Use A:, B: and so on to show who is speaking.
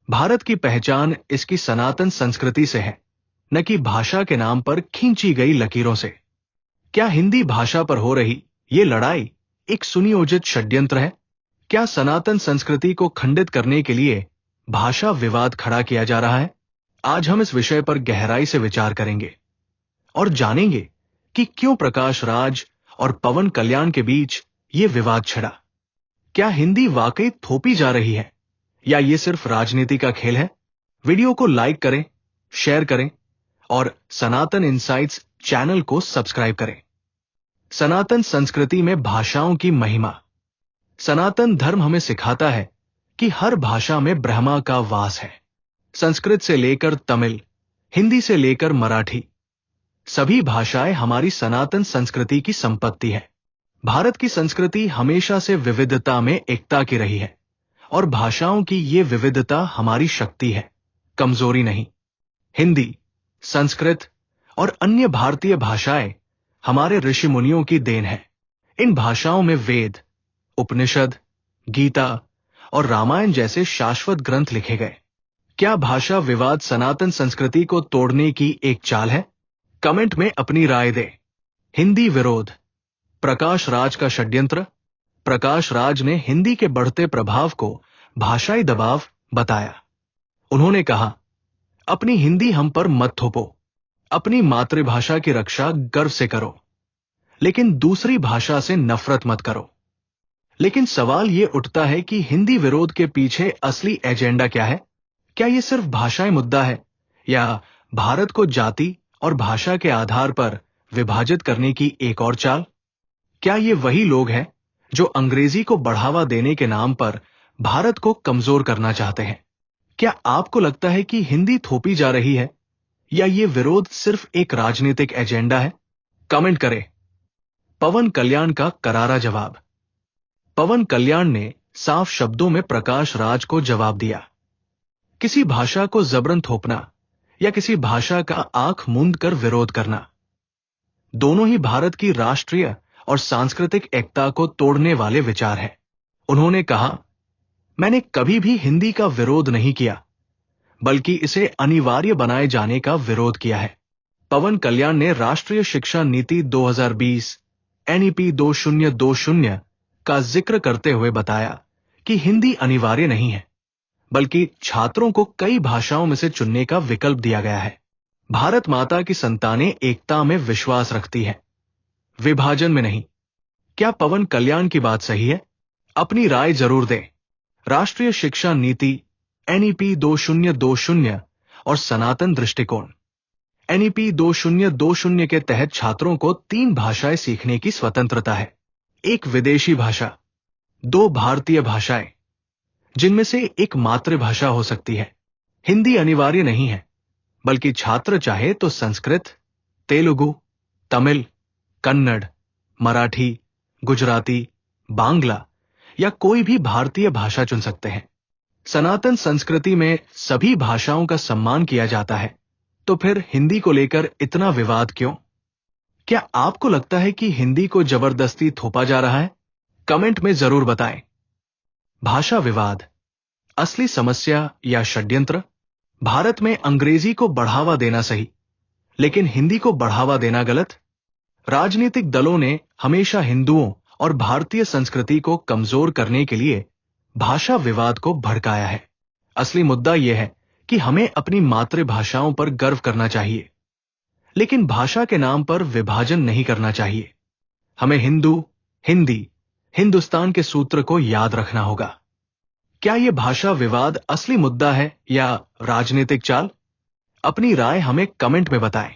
A: भारत की पहचान इसकी सनातन संस्कृति से है, न कि भाषा के नाम पर खींची गई लकीरों से। क्या हिंदी भाषा पर हो रही ये लड़ाई एक सुनियोजित षड्यंत्र है? क्या सनातन संस्कृति को खंडित करने के लिए भाषा विवाद खड़ा किया जा रहा है? आज हम इस विषय पर गहराई से विचार करेंगे और जानेंगे कि क्यों प्रकाश राज और पवन कल्याण के बीच ये विवाद छिड़ा। क्या हिंदी वाकई थोपी जा रही है या ये सिर्फ राजनीति का खेल है? वीडियो को लाइक करें, शेयर करें और सनातन इनसाइट्स चैनल को सब्सक्राइब करें। सनातन संस्कृति में भाषाओं की महिमा। सनातन धर्म हमें सिखाता है कि हर भाषा में ब्रह्मा का वास है। संस्कृत से लेकर तमिल, हिंदी से लेकर मराठी, सभी भाषाएं हमारी सनातन संस्कृति की संपत्ति है। भारत की संस्कृति हमेशा से विविधता में एकता की रही है और भाषाओं की ये विविधता हमारी शक्ति है, कमजोरी नहीं। हिंदी, संस्कृत और अन्य भारतीय भाषाएं हमारे ऋषि मुनियों की देन है। इन भाषाओं में वेद, उपनिषद, गीता और रामायण जैसे शाश्वत ग्रंथ लिखे गए। क्या भाषा विवाद सनातन संस्कृति को तोड़ने की एक चाल है? कमेंट में अपनी राय दें। हिंदी विरोध, प्रकाश राज का षड्यंत्र। प्रकाश राज ने हिंदी के बढ़ते प्रभाव को भाषाई दबाव बताया। उन्होंने कहा, अपनी हिंदी हम पर मत थोपो, अपनी मातृभाषा की रक्षा गर्व से करो, लेकिन दूसरी भाषा से नफरत मत करो। लेकिन सवाल यह उठता है कि हिंदी विरोध के पीछे असली एजेंडा क्या है? क्या यह सिर्फ भाषाई मुद्दा है या भारत को जाति और भाषा के आधार पर विभाजित करने की एक और चाल? क्या ये वही लोग हैं जो अंग्रेजी को बढ़ावा देने के नाम पर भारत को कमजोर करना चाहते हैं? क्या आपको लगता है कि हिंदी थोपी जा रही है या ये विरोध सिर्फ एक राजनीतिक एजेंडा है? कमेंट करें। पवन कल्याण का करारा जवाब। पवन कल्याण ने साफ शब्दों में प्रकाश राज को जवाब दिया। किसी भाषा को जबरन थोपना या किसी भाषा का आंख मूंद कर विरोध करना, दोनों ही भारत की राष्ट्रीय और सांस्कृतिक एकता को तोड़ने वाले विचार हैं। उन्होंने कहा, मैंने कभी भी हिंदी का विरोध नहीं किया, बल्कि इसे अनिवार्य बनाए जाने का विरोध किया है। पवन कल्याण ने राष्ट्रीय शिक्षा नीति 2020 NEP 2020 का जिक्र करते हुए बताया कि हिंदी अनिवार्य नहीं है, बल्कि छात्रों को कई भाषाओं में से चुनने का विकल्प दिया गया है। भारत माता की संतानें एकता में विश्वास रखती है, विभाजन में नहीं। क्या पवन कल्याण की बात सही है? अपनी राय जरूर दें। राष्ट्रीय शिक्षा नीति NEP 2020 और सनातन दृष्टिकोण। NEP 2020 के तहत छात्रों को 3 भाषाएं सीखने की स्वतंत्रता है। 1 विदेशी भाषा, 2 भारतीय भाषाएं, जिनमें से एक मातृभाषा हो सकती है। हिंदी अनिवार्य नहीं है, बल्कि छात्र चाहे तो संस्कृत, तेलुगु, तमिल, कन्नड़, मराठी, गुजराती, बांग्ला या कोई भी भारतीय भाषा चुन सकते हैं। सनातन संस्कृति में सभी भाषाओं का सम्मान किया जाता है, तो फिर हिंदी को लेकर इतना विवाद क्यों? क्या आपको लगता है कि हिंदी को जबरदस्ती थोपा जा रहा है? कमेंट में जरूर बताएं। भाषा विवाद, असली समस्या या षड्यंत्र? भारत में अंग्रेजी को बढ़ावा देना सही, लेकिन हिंदी को बढ़ावा देना गलत। राजनीतिक दलों ने हमेशा हिंदुओं और भारतीय संस्कृति को कमजोर करने के लिए भाषा विवाद को भड़काया है। असली मुद्दा यह है कि हमें अपनी मातृभाषाओं पर गर्व करना चाहिए, लेकिन भाषा के नाम पर विभाजन नहीं करना चाहिए। हमें हिंदी, हिंदुस्तान के सूत्र को याद रखना होगा। क्या यह भाषा विवाद असली मुद्दा है या राजनीतिक चाल? अपनी राय हमें कमेंट में बताएं।